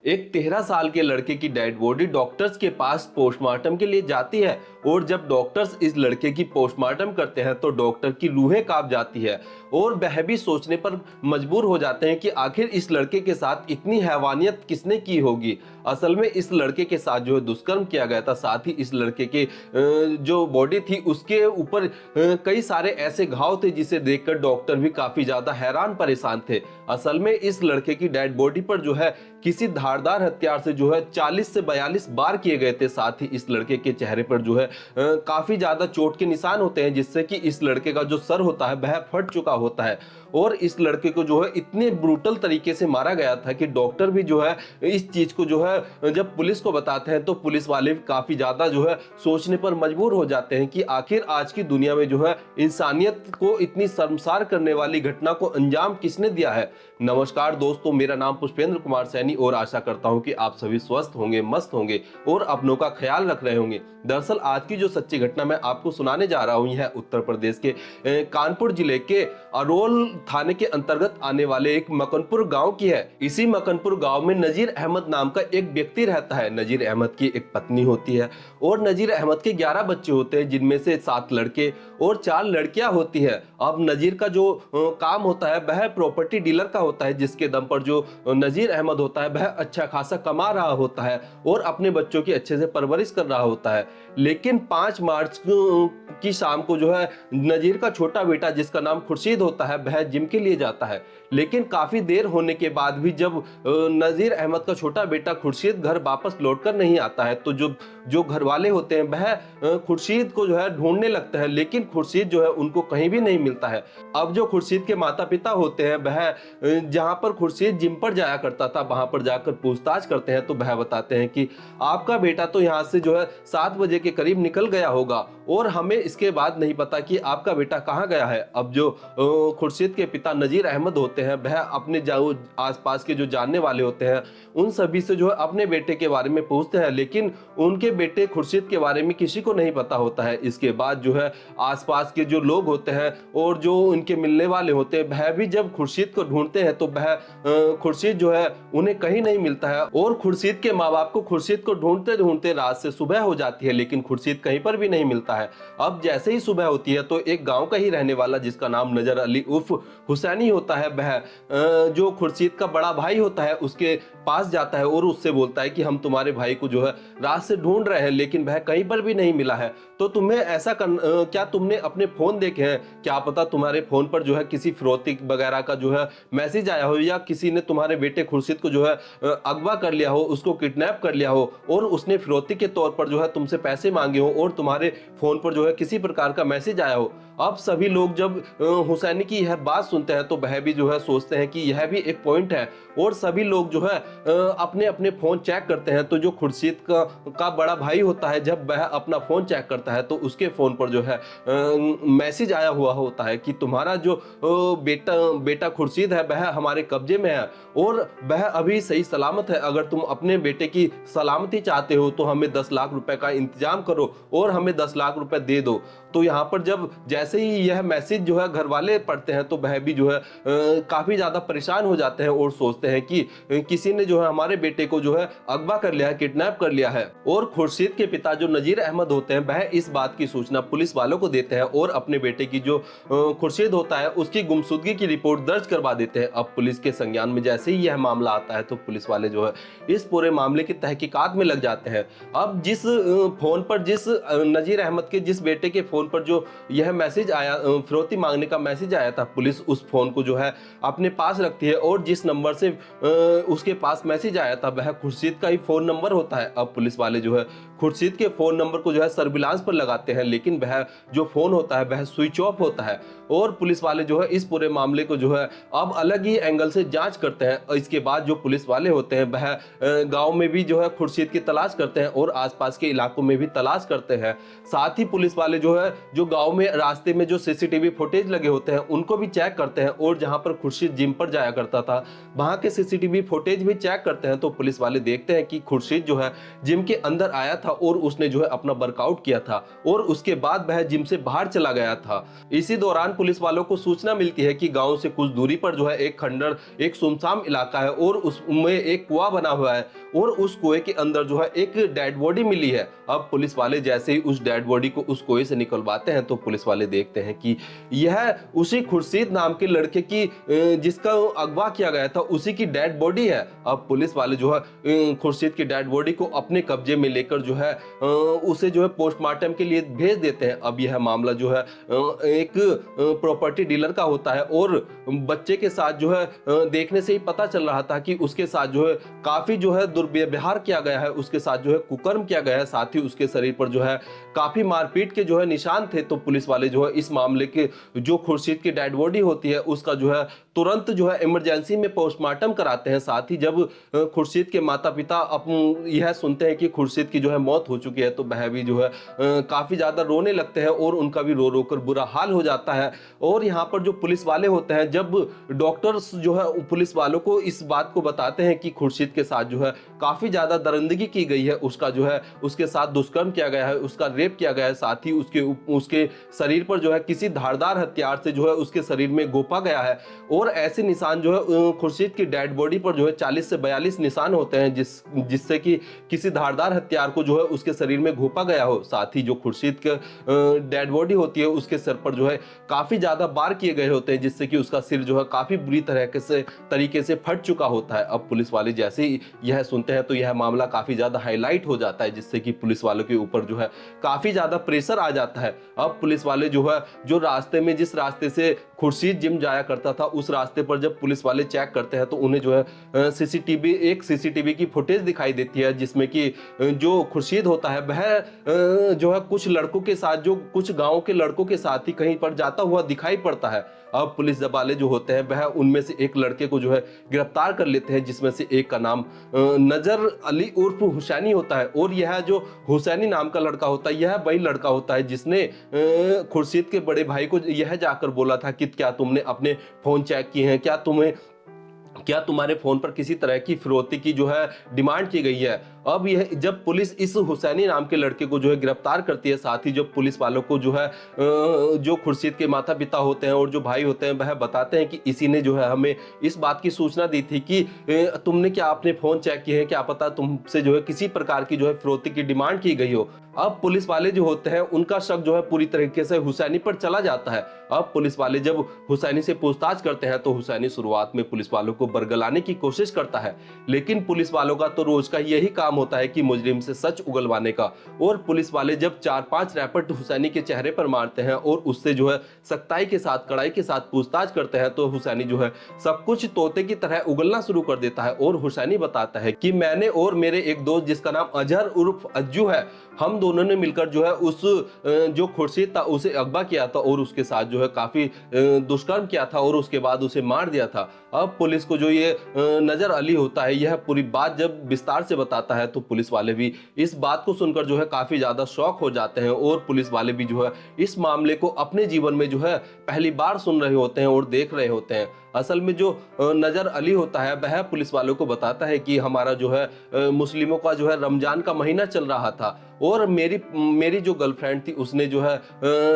एक 13 साल के लड़के की डेड बॉडी डॉक्टर्स के पास पोस्टमार्टम के लिए जाती है और जब डॉक्टर्स इस लड़के की पोस्टमार्टम करते हैं तो डॉक्टर की रूहें कांप जाती है और वह भी सोचने पर मजबूर हो जाते हैं कि आखिर इस लड़के के साथ इतनी हैवानियत किसने की होगी। असल में इस लड़के के साथ जो है दुष्कर्म किया गया था, साथ ही इस लड़के के जो बॉडी थी उसके ऊपर कई सारे ऐसे घाव थे जिसे देखकर डॉक्टर भी काफी ज्यादा हैरान परेशान थे। असल में इस लड़के की डेड बॉडी पर जो है किसी धारदार हथियार से जो है 40 से 42 बार किए गए थे। साथ ही इस लड़के के चेहरे पर जो है काफी ज्यादा चोट के निशान होते हैं जिससे कि इस लड़के का जो सर होता है वह फट चुका होता है और इस लड़के को जो है इतने ब्रूटल तरीके से मारा गया था कि डॉक्टर भी जो है इस चीज को जो है जब पुलिस को बताते हैं तो पुलिस वाले भी काफी ज्यादा जो है सोचने पर मजबूर हो जाते हैं कि आखिर आज की दुनिया में जो है इंसानियत को इतनी शर्मसार करने वाली घटना को अंजाम किसने दिया है। नमस्कार दोस्तों, मेरा नाम पुष्पेंद्र कुमार सैनी और आशा करता हूं कि आप सभी स्वस्थ होंगे, मस्त होंगे और अपनों का ख्याल रख रहे होंगे। दरअसल आज की जो सच्ची घटना मैं आपको सुनाने जा रहा हूं यह उत्तर प्रदेश के कानपुर जिले के अरोल थाने के अंतर्गत आने वाले एक मकनपुर गांव की है। इसी मकनपुर गांव में नजीर अहमद नाम का एक व्यक्ति रहता है। नजीर अहमद की एक पत्नी होती है और नजीर अहमद के 11 बच्चे होते हैं जिनमें से 7 लड़के और 4 लड़कियां होती है। अब नजीर का जो काम होता है वह प्रॉपर्टी डीलर का होता है जिसके दम पर जो नजीर अहमद होता है वह अच्छा खासा कमा रहा होता है और अपने बच्चों की अच्छे से परवरिश कर रहा होता है। लेकिन 5 मार्च की शाम को जो है नजीर का छोटा बेटा जिसका नाम खुर्शीद होता है वह जिम के लिए जाता है। लेकिन काफी देर होने के बाद भी जब नजीर अहमद का छोटा बेटा खुर्शीद घर वापस लौटकर नहीं आता है तो जो जो घर वाले होते हैं वह खुर्शीद को जो है ढूंढने लगते हैं, लेकिन खुर्शीद जो है उनको कहीं भी नहीं मिलता है। अब जो खुर्शीद के माता पिता होते हैं वह जहां पर खुर्शीद जिम पर जाया करता था वहां पर जाकर पूछताछ करते हैं तो वह बताते हैं कि आपका बेटा तो यहाँ से जो है 7 बजे के करीब निकल गया होगा और हमें इसके बाद नहीं पता कि आपका बेटा कहाँ गया है। अब जो खुर्शीद के पिता नजीर अहमद होते हैं वह अपने आसपास के जो जानने वाले होते हैं उन सभी से जो है अपने बेटे के बारे में पूछते हैं, लेकिन उनके बेटे खुर्शीद के बारे में किसी को नहीं पता होता है। इसके बाद जो है आसपास के जो लोग होते हैं और जो उनके मिलने वाले होते हैं वह भी जब खुर्शीद को ढूंढते हैं तो वह खुर्शीद जो है उन्हें कहीं नहीं मिलता है और खुर्शीद के माँ बाप को खुर्शीद को ढूंढते ढूंढते रात से सुबह हो जाती है, लेकिन खुर्शीद कहीं पर भी नहीं मिलता है। अब जैसे ही सुबह होती है तो एक गांव का ही रहने वाला जिसका नाम नजर अली उर्फ हुसैनी होता है वह जो खुर्शीद का बड़ा भाई होता है उसके पास जाता है और उससे बोलता है कि हम तुम्हारे भाई को जो है रात से ढूंढ रहे हैं लेकिन वह कहीं पर भी नहीं मिला है। तो तुम्हें ऐसा क्या तुमने अपने फोन देखे हैं, क्या पता तुम्हारे फोन पर जो है किसी फिरौती वगैरह का जो है मैसेज आया हो या किसी ने तुम्हारे बेटे खुर्शीद को जो है अगवा कर लिया हो, उसको किडनैप कर लिया हो और उसने फिरौती के तौर पर जो है तुमसे पैसे मांगे हो और तुम्हारे फोन पर जो है किसी प्रकार का मैसेज आया हो। अब सभी लोग जब हुसैनी की यह बात सुनते हैं तो वह भी जो है सोचते हैं कि यह भी एक पॉइंट है और सभी लोग जो है अपने अपने फोन चेक करते हैं। तो जो खुर्शीद का बड़ा भाई होता है जब वह अपना फोन चेक करता है तो उसके फोन पर जो है मैसेज आया हुआ होता है कि तुम्हारा जो बेटा खुर्शीद है वह हमारे कब्जे में है और वह अभी सही सलामत है। अगर तुम अपने बेटे की सलामती चाहते हो तो हमें 10 लाख रुपए का इंतजाम करो और हमें 10 लाख रुपए दे दो। तो यहाँ पर जब जैसे ही यह मैसेज जो है घर वाले पढ़ते हैं तो वह भी जो है काफी ज्यादा परेशान हो जाते हैं और सोचते हैं कि किसी ने जो है हमारे बेटे को जो है अगवा कर लिया है, किडनैप कर लिया है। और खुर्शीद के पिता जो नजीर अहमद होते हैं वह इस बात की सूचना पुलिस वालों को देते हैं और अपने बेटे की जो खुर्शीद होता है उसकी गुमशुदगी की रिपोर्ट दर्ज करवा देते हैं। अब पुलिस के संज्ञान में जैसे ही यह मामला आता है तो पुलिस वाले जो है इस पूरे मामले की तहकीकात में लग जाते हैं। अब जिस फोन पर जिस नजीर अहमद के जिस बेटे के फोन पर जो यह मैसेज आया, फिरौती मांगने का मैसेज आया था, पुलिस उस फोन को जो है अपने पास रखती है और जिस नंबर से उसके पास मैसेज आया था वह खुर्शीद का ही फोन नंबर होता है। अब पुलिस वाले जो है खुर्शीद के फोन नंबर को जो है सर्विलांस पर लगाते हैं, लेकिन वह जो फोन होता है वह स्विच ऑफ होता है और पुलिस वाले जो है इस पूरे मामले को जो है अब अलग ही एंगल से जांच करते हैं। इसके बाद जो पुलिस वाले होते हैं वह गांव में भी जो है खुर्शीद की तलाश करते हैं और आसपास के इलाकों में भी तलाश करते हैं। साथ ही पुलिस वाले जो है जो गांव में रास्ते में जो सीसीटीवी फुटेज लगे होते हैं उनको भी चेक करते हैं और जहां पर खुर्शीद जिम पर जाया करता था वहां के सीसीटीवी फुटेज भी चेक करते हैं तो पुलिस वाले देखते हैं कि खुर्शीद जो है जिम के अंदर आया था और उसने जो है अपना वर्कआउट किया था और उसके बाद वह जिम से बाहर चला गया था। इसी दौरान पुलिस वालों को सूचना मिलती है कि गांव से कुछ दूरी पर जो है एक खंडर, एक सुनसान इलाका है और उसमें एक कुआं बना हुआ है और उस कुएं के अंदर जो है एक डेड बॉडी मिली है। अब पुलिस वाले जैसे ही उस डेड बॉडी को उस कुएं से निकलवाते हैं तो पुलिस वाले देखते हैं कि यह उसी खुर्शीद नाम के लड़के की जिसका अगवा किया गया था उसी की डेड बॉडी है। अब पुलिस वाले जो है खुर्शीद की डेड बॉडी को अपने कब्जे में लेकर जो है उसे जो है पोस्टमार्टम के लिए भेज देते हैं। अब यह मामला जो है एक प्रॉपर्टी डीलर का होता है और बच्चे के साथ जो है देखने से ही पता चल रहा था कि उसके साथ जो है काफी जो है दुर्व्यवहार किया गया है, उसके साथ जो है कुकर्म किया गया है, साथ ही उसके शरीर पर जो है काफी मारपीट के जो है निशान थे। तो पुलिस वाले जो है इस मामले के जो खुर्शीद की डेड बॉडी होती है उसका जो है तुरंत जो है इमरजेंसी में पोस्टमार्टम कराते हैं। साथ ही जब खुर्शीद के माता पिता यह सुनते हैं कि खुर्शीद की जो है मौत हो चुकी है तो वह भी जो है काफी ज्यादा रोने लगते हैं और उनका भी रो रो कर बुरा हाल हो जाता है। और यहाँ पर जो पुलिस वाले होते हैं जब डॉक्टर्स जो है पुलिस वालों को इस बात को बताते हैं कि खुर्शीद के साथ जो है काफी ज्यादा दरिंदगी की गई है, उसका जो है उसके साथ दुष्कर्म किया गया है, उसका रेप किया गया है, साथ ही उसके शरीर पर जो है किसी धारदार हथियार से जो है उसके शरीर में घोंपा गया है और ऐसे निशान जो है खुर्शीद की डेड बॉडी पर जो है 40 से 42 निशान होते हैं जिससे कि किसी धारदार हथियार को जो है उसके शरीर में घोंपा गया हो। साथ ही जो खुर्शीद के डेड बॉडी होती है उसके सर पर जो है काफी ज्यादा बार किए गए होते हैं जिससे कि उसका सिर जो है काफी बुरी तरीके से फट चुका होता है। अब पुलिस वाले जैसे ही यह सुनते हैं तो यह मामला काफी ज्यादा हाईलाइट हो जाता है जिससे कि पुलिस वालों के ऊपर जो है काफी ज्यादा प्रेशर आ जाता है। अब पुलिस वाले जो है जो रास्ते में जिस रास्ते से खुर्शीद जिम जाया करता था उस रास्ते पर जब पुलिस वाले चेक करते हैं तो उन्हें जो है सीसीटीवी की फुटेज दिखाई देती है जिसमें कि जो खुर्शीद होता है वह जो है कुछ लड़कों के साथ, जो कुछ गांव के लड़कों के साथ ही कहीं पर जाता हुआ दिखाई पड़ता है। अब पुलिस वाले जो होते हैं वह उनमें से एक लड़के को जो है गिरफ्तार कर लेते हैं जिसमें से एक का नाम नजर अली उर्फ हुसैनी होता है और यह जो हुसैनी नाम का लड़का होता है यह वही लड़का होता है जिसने खुर्शीद के बड़े भाई को यह जाकर बोला था कि क्या तुमने अपने फोन चेक किए हैं, क्या तुम्हारे फोन पर किसी तरह की फिरौती की जो है डिमांड की गई है। अब यह जब पुलिस इस हुसैनी नाम के लड़के को जो है गिरफ्तार करती है, साथ ही जब पुलिस वालों को जो है जो खुर्शीद के माता पिता होते हैं और जो भाई होते हैं वह बताते हैं कि इसी ने जो है हमें इस बात की सूचना दी थी कि तुमने क्या अपने फोन चेक किए हैं, क्या पता तुमसे जो है किसी प्रकार की जो है फिरौती की डिमांड की गई हो। अब पुलिस वाले जो होते हैं उनका शक जो है पूरी तरीके से हुसैनी पर चला जाता है। अब पुलिस वाले जब हुसैनी से पूछताछ करते हैं तो हुसैनी शुरुआत में पुलिस वालों को बरगलाने की कोशिश करता है, लेकिन पुलिस वालों का तो रोज का यही काम होता है कि मुजरिम से सच उगलवाने का। और पुलिस वाले जब 4-5 रैपट हुसैनी के चेहरे पर मारते हैं और उससे जो है सख्ताई के साथ, कड़ाई के साथ पूछताछ करते हैं तो हुसैनी जो है सब कुछ तोते की तरह उगलना शुरू कर देता है और हुसैनी बताता है कि मैंने और मेरे एक दोस्त जिसका नाम अजहर उर्फ अज्जू है, हम दोनों ने मिलकर जो है उस जो खुर्शीद था उसे अगवा किया था और उसके साथ जो है काफी दुष्कर्म किया था और उसके बाद उसे मार दिया था। अब पुलिस को जो ये नजर अली होता है यह पूरी बात जब विस्तार से बताता है तो पुलिस वाले भी इस बात को सुनकर जो है काफी ज्यादा शॉक हो जाते हैं और पुलिस वाले भी जो है इस मामले को अपने जीवन में जो है पहली बार सुन रहे होते हैं और देख रहे होते हैं। असल में जो नजर अली होता है वह पुलिस वालों को बताता है कि हमारा जो है मुस्लिमों का जो है रमजान का महीना चल रहा था और मेरी जो गर्लफ्रेंड थी उसने जो है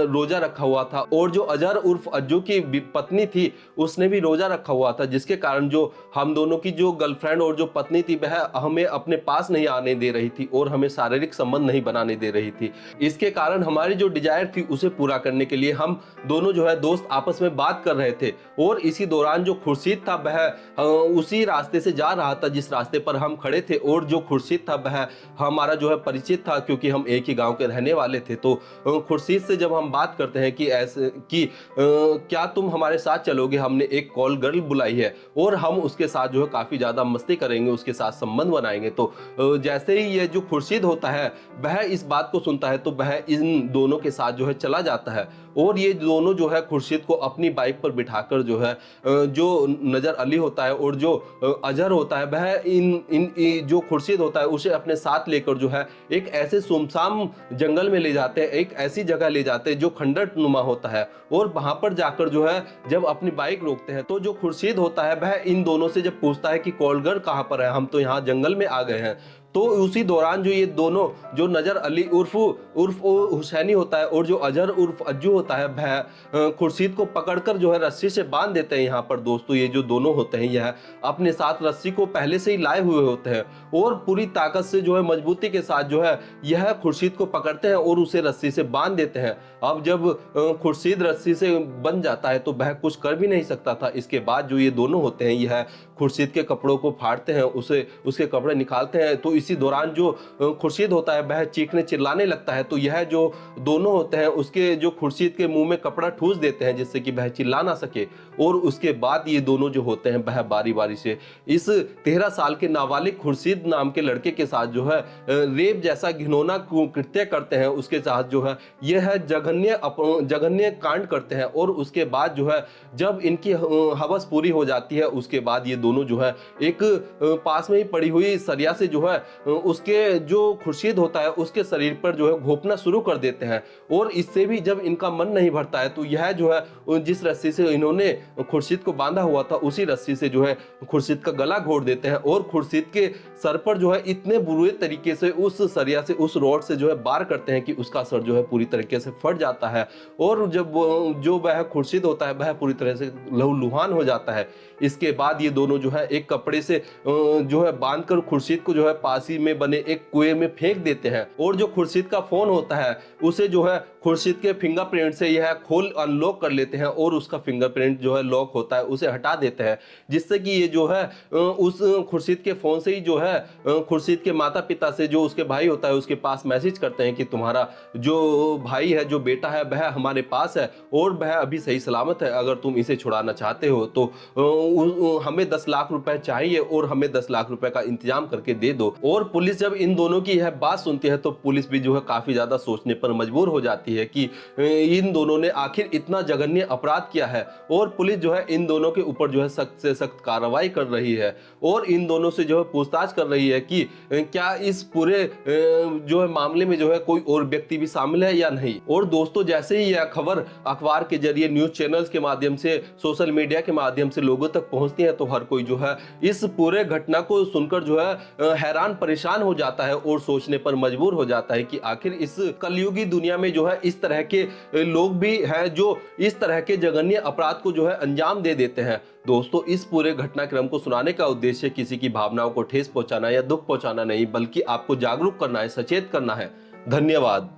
रोजा रखा हुआ था और जो अजहर उर्फ अज्जू की पत्नी थी उसने भी रोजा रखा हुआ था, जिसके कारण जो हम दोनों की जो गर्लफ्रेंड और जो पत्नी थी वह हमें अपने पास नहीं आने दे रही थी और हमें शारीरिक संबंध नहीं बनाने दे रही थी। इसके कारण हमारी जो डिजायर थी उसे पूरा करने के लिए हम दोनों जो है दोस्त आपस में बात कर रहे थे और इसी दौरान जो खुर्शीद था वह उसी रास्ते से जा रहा था जिस रास्ते पर हम खड़े थे और जो खुर्शीद था वह हमारा जो है परिचित था क्योंकि हम एक ही गांव के रहने वाले थे। तो खुर्शीद से जब हम बात करते हैं कि ऐसे कि क्या तुम हमारे साथ चलोगे, हमने एक कॉल गर्ल बुलाई है और हम उसके साथ जो है काफी ज्यादा मस्ती करेंगे, उसके साथ संबंध बनाएंगे। तो जैसे ही ये जो खुर्शीद होता है वह इस बात को सुनता है तो वह इन दोनों के साथ जो है चला जाता है और ये दोनों जो है खुर्शीद को अपनी बाइक पर बिठाकर जो है जो नजर अली होता है और जो अजहर होता है वह जो खुर्शीद होता है उसे अपने साथ लेकर जो है एक ऐसे सुनसान जंगल में ले जाते हैं, एक ऐसी जगह ले जाते हैं जो खंडर नुमा होता है। और वहां पर जाकर जो है जब अपनी बाइक रोकते हैं तो जो खुर्शीद होता है वह इन दोनों से जब पूछता है कि कॉलगर कहाँ पर है, हम तो यहाँ जंगल में आ गए हैं। तो उसी दौरान जो ये दोनों जो नजर अली उर्फ उर्फ हुसैनी होता है और जो अजहर उर्फ अज्जू होता है वह खुर्शीद को पकड़कर जो है रस्सी से बांध देते हैं। यहाँ पर दोस्तों ये जो दोनों होते हैं यह अपने साथ रस्सी को पहले से ही लाए हुए होते हैं और पूरी ताकत से जो है मजबूती के साथ जो है यह खुर्शीद को पकड़ते हैं और उसे रस्सी से बांध देते हैं। अब जब खुर्शीद रस्सी से बंध जाता है तो वह कुछ कर भी नहीं सकता था। इसके बाद जो ये दोनों होते हैं यह खुर्शीद के कपड़ों को फाड़ते हैं, उसे उसके कपड़े निकालते हैं। तो इसी दौरान जो खुर्शीद होता है वह चीखने चिल्लाने लगता है। तो यह जो दोनों होते हैं उसके जो खुर्शीद के मुंह में कपड़ा ठूस देते हैं जिससे कि वह चिल्ला ना सके। और उसके बाद ये दोनों जो होते हैं वह बारी बारी से इस 13 साल के नाबालिग खुर्शीद नाम के लड़के के साथ जो है रेप जैसा घिनौना कृत्य करते हैं। उसके साथ जो है यह जघन्य कांड करते हैं। और उसके बाद जो है जब इनकी हवस पूरी हो जाती है उसके बाद ये दोनों जो है एक पास में ही पड़ी हुई सरिया से जो है उसके जो खुर्शीद होता है उसके शरीर पर जो है घोंपना शुरू कर देते हैं। और इससे भी जब इनका मन नहीं भरता है तो यह जो है जिस रस्सी से इन्होंने खुर्शीद को बांधा हुआ था उसी रस्सी से जो है खुर्शीद का गला घोट देते हैं और खुर्शीद के सर पर जो है इतने बुरे तरीके से उस सरिया से उस रॉड से जो है बार करते हैं कि उसका सर जो है पूरी तरीके से फट जाता है। और जब जो वह खुर्शीद होता है वह पूरी तरह से लहूलुहान हो जाता है। इसके बाद ये दोनों जो है एक कपड़े से जो है बांधकर खुर्शीद को जो है पास ही में बने एक कुएं में फेंक देते हैं। और जो खुर्शीद का फोन होता है उसे जो है खुर्शीद के फिंगरप्रिंट से यह खोल अनलॉक कर लेते हैं और उसका फिंगरप्रिंट जो है लॉक होता है उसे हटा देते हैं जिससे कि ये जो है उस खुर्शीद के फोन से ही जो है खुर्शीद के माता पिता से जो उसके भाई होता है उसके पास मैसेज करते हैं कि तुम्हारा जो भाई है जो बेटा है वह हमारे पास है और वह अभी सही सलामत है, अगर तुम इसे छुड़ाना चाहते हो तो हमें 10 लाख रुपए चाहिए और हमें 10 लाख रुपए का इंतजाम करके दे दो। और पुलिस जब इन दोनों की यह बात सुनती है तो पुलिस भी जो है काफी ज्यादा सोचने पर मजबूर हो जाती है कि इन दोनों ने आखिर इतना जघन्य अपराध किया है। और पुलिस जो है इन दोनों के ऊपर जो है सख्त से सख्त कार्रवाई कर रही है और इन दोनों से जो है पूछताछ कर रही है कि क्या इस पूरे जो है मामले में जो है कोई और व्यक्ति भी शामिल है या नहीं। और दोस्तों जैसे ही यह खबर अखबार के जरिए न्यूज चैनल्स के माध्यम से सोशल मीडिया के माध्यम से लोगों तक पहुंचती है तो हर कोई जो है इस पूरे घटना को सुनकर जो है हैरान परेशान हो जाता है और सोचने पर मजबूर हो जाता है कि आखिर इस कलयुगी दुनिया में जो है इस तरह के लोग भी हैं जो इस तरह के जघन्य अपराध को जो है अंजाम दे देते हैं। दोस्तों इस पूरे घटनाक्रम को सुनाने का उद्देश्य किसी की भावनाओं को ठेस पहुंचाना या दुख पहुंचाना नहीं बल्कि आपको जागरूक करना है, सचेत करना है। धन्यवाद।